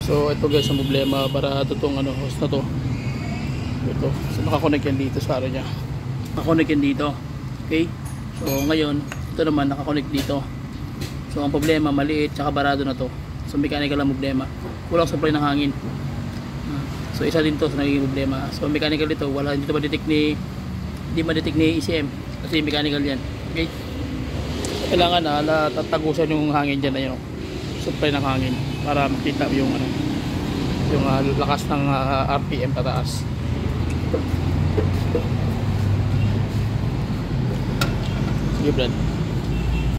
So ito guys ang problema para itong ano, hose na to. Ito, so nakakonect yan dito sa ano niya. Nakakonect yan dito. Okay? So ngayon, ito naman nakakonect dito. So ang problema, maliit tsaka barado na to. So mechanical ang problema. Kulang supply ng hangin. So isa din to sa nagiging problema. So mechanical dito, wala dito ma-detect ni ECM kasi mechanical yan. Okay? Kailangan na tatagusan yung hangin diyan, ayun, supply ng hangin para makita yung ano, yung lakas ng RPM pataas. Sige Brad.